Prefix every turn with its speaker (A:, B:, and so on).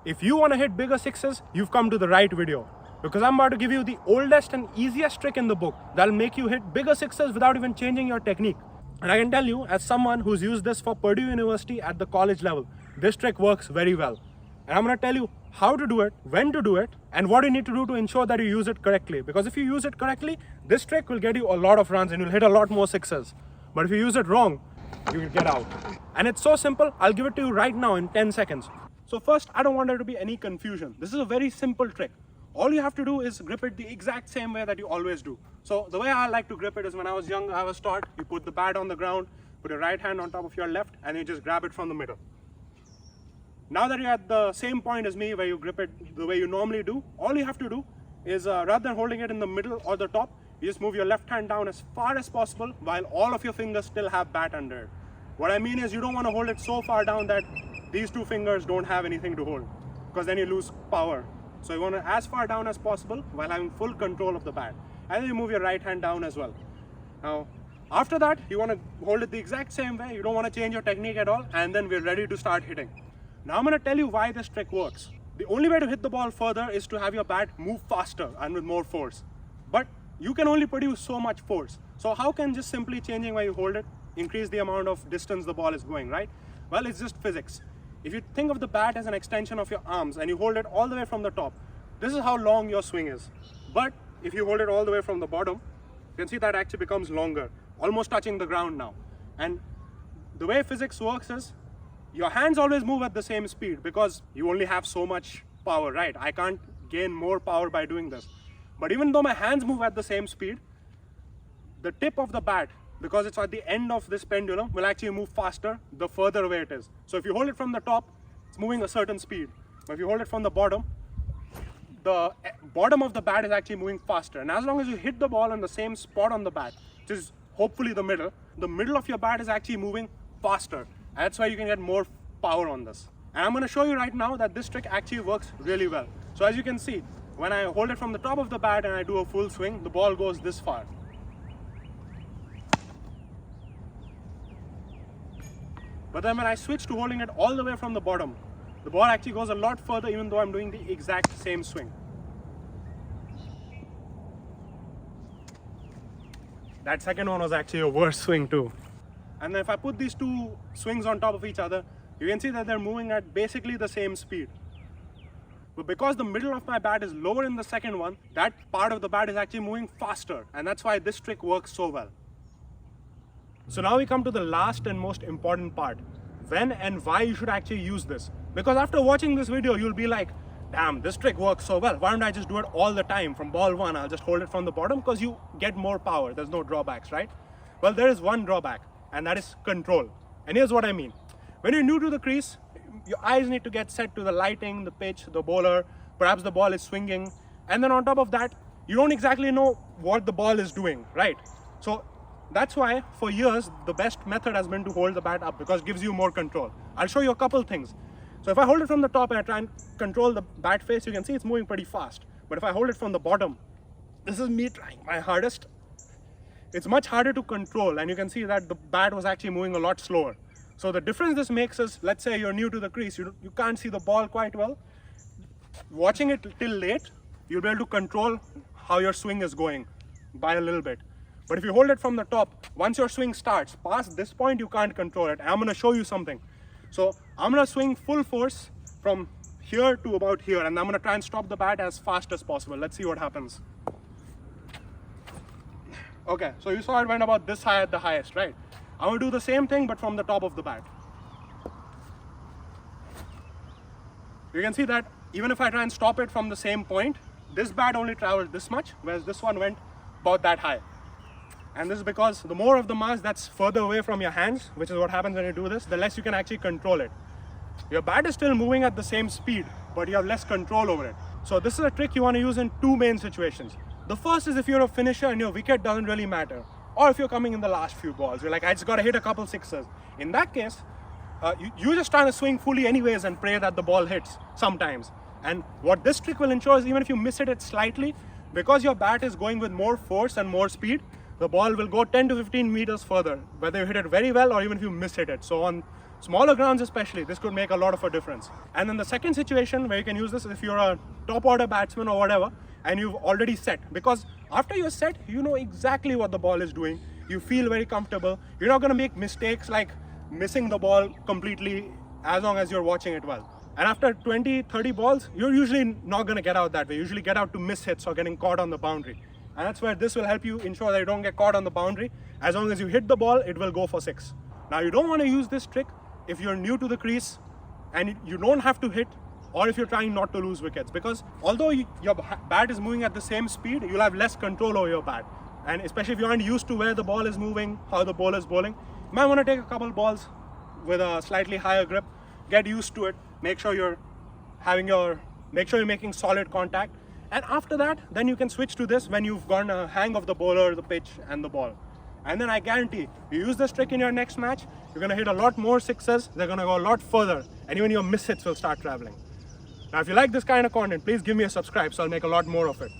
A: If you want to hit bigger sixes, you've come to the right video. Because I'm about to give you the oldest and easiest trick in the book that'll make you hit bigger sixes without even changing your technique. And I can tell you, as someone who's used this for Purdue University at the college level, this trick works very well. And I'm going to tell you how to do it, when to do it, and what you need to do to ensure that you use it correctly. Because if you use it correctly, this trick will get you a lot of runs and you'll hit a lot more sixes. But if you use it wrong, you will get out. And it's so simple, I'll give it to you right now in 10 seconds. So first, I don't want there to be any confusion. This is a very simple trick. All you have to do is grip it the exact same way that you always do. So the way I like to grip it is when I was young, I was taught, you put the bat on the ground, put your right hand on top of your left, and you just grab it from the middle. Now that you're at the same point as me where you grip it the way you normally do, all you have to do is rather than holding it in the middle or the top, you just move your left hand down as far as possible while all of your fingers still have bat under it. What I mean is you don't want to hold it so far down that these two fingers don't have anything to hold, because then you lose power. So you want to as far down as possible while having full control of the bat. And then you move your right hand down as well. Now, after that, you want to hold it the exact same way. You don't want to change your technique at all. And then we're ready to start hitting. Now I'm going to tell you why this trick works. The only way to hit the ball further is to have your bat move faster and with more force. But you can only produce so much force. So how can just simply changing where you hold it increase the amount of distance the ball is going, right? Well, it's just physics. If you think of the bat as an extension of your arms and you hold it all the way from the top, this is how long your swing is. But if you hold it all the way from the bottom, you can see that actually becomes longer, almost touching the ground now. And the way physics works is your hands always move at the same speed because you only have so much power, right? I can't gain more power by doing this. But even though my hands move at the same speed, the tip of the bat, because it's at the end of this pendulum, will actually move faster the further away it is. So if you hold it from the top, it's moving a certain speed. But if you hold it from the bottom of the bat is actually moving faster. And as long as you hit the ball on the same spot on the bat, which is hopefully the middle of your bat is actually moving faster. That's why you can get more power on this. And I'm going to show you right now that this trick actually works really well. So as you can see, when I hold it from the top of the bat and I do a full swing, the ball goes this far. But then when I switch to holding it all the way from the bottom, the ball actually goes a lot further even though I'm doing the exact same swing. That second one was actually a worse swing too. And then if I put these two swings on top of each other, you can see that they're moving at basically the same speed. But because the middle of my bat is lower in the second one, that part of the bat is actually moving faster. And that's why this trick works so well. So now we come to the last and most important part. When and why you should actually use this. Because after watching this video, you'll be like, damn, this trick works so well. Why don't I just do it all the time? From ball one, I'll just hold it from the bottom because you get more power. There's no drawbacks, right? Well, there is one drawback, and that is control. And here's what I mean. When you're new to the crease, your eyes need to get set to the lighting, the pitch, the bowler, perhaps the ball is swinging. And then on top of that, you don't exactly know what the ball is doing, right? So that's why for years, the best method has been to hold the bat up because it gives you more control. I'll show you a couple things. So if I hold it from the top and I try and control the bat face, you can see it's moving pretty fast. But if I hold it from the bottom, this is me trying my hardest. It's much harder to control, and you can see that the bat was actually moving a lot slower. So the difference this makes is, let's say you're new to the crease, you can't see the ball quite well. Watching it till late, you'll be able to control how your swing is going by a little bit. But if you hold it from the top, once your swing starts, past this point, you can't control it. I'm going to show you something. So I'm going to swing full force from here to about here, and I'm going to try and stop the bat as fast as possible. Let's see what happens. Okay, so you saw it went about this high at the highest, right? I'm going to do the same thing, but from the top of the bat. You can see that even if I try and stop it from the same point, this bat only traveled this much, whereas this one went about that high. And this is because the more of the mass that's further away from your hands, which is what happens when you do this, the less you can actually control it. Your bat is still moving at the same speed, but you have less control over it. So this is a trick you want to use in two main situations. The first is if you're a finisher and your wicket doesn't really matter. Or if you're coming in the last few balls, you're like, I just got to hit a couple sixes. In that case, you're just trying to swing fully anyways and pray that the ball hits sometimes. And what this trick will ensure is even if you miss it slightly, because your bat is going with more force and more speed, the ball will go 10 to 15 meters further, whether you hit it very well or even if you miss hit it. So on Smaller grounds especially, this could make a lot of a difference. And then the second situation where you can use this is if you're a top order batsman or whatever, and you've already set. Because after you're set, you know exactly what the ball is doing. You feel very comfortable. You're not going to make mistakes like missing the ball completely as long as you're watching it well. And after 20, 30 balls, you're usually not going to get out that way. You usually get out to miss hits or getting caught on the boundary. And that's where this will help you ensure that you don't get caught on the boundary. As long as you hit the ball, it will go for 6. Now, you don't want to use this trick if you're new to the crease and you don't have to hit, or if you're trying not to lose wickets, because although your bat is moving at the same speed, you'll have less control over your bat. And especially if you aren't used to where the ball is moving, how the bowler is bowling, you might want to take a couple balls with a slightly higher grip, get used to it, make sure you're making solid contact. And after that, then you can switch to this when you've gotten a hang of the bowler, the pitch and the ball. And then I guarantee, you use this trick in your next match, you're going to hit a lot more sixes, they're going to go a lot further, and even your miss hits will start traveling. Now, if you like this kind of content, please give me a subscribe so I'll make a lot more of it.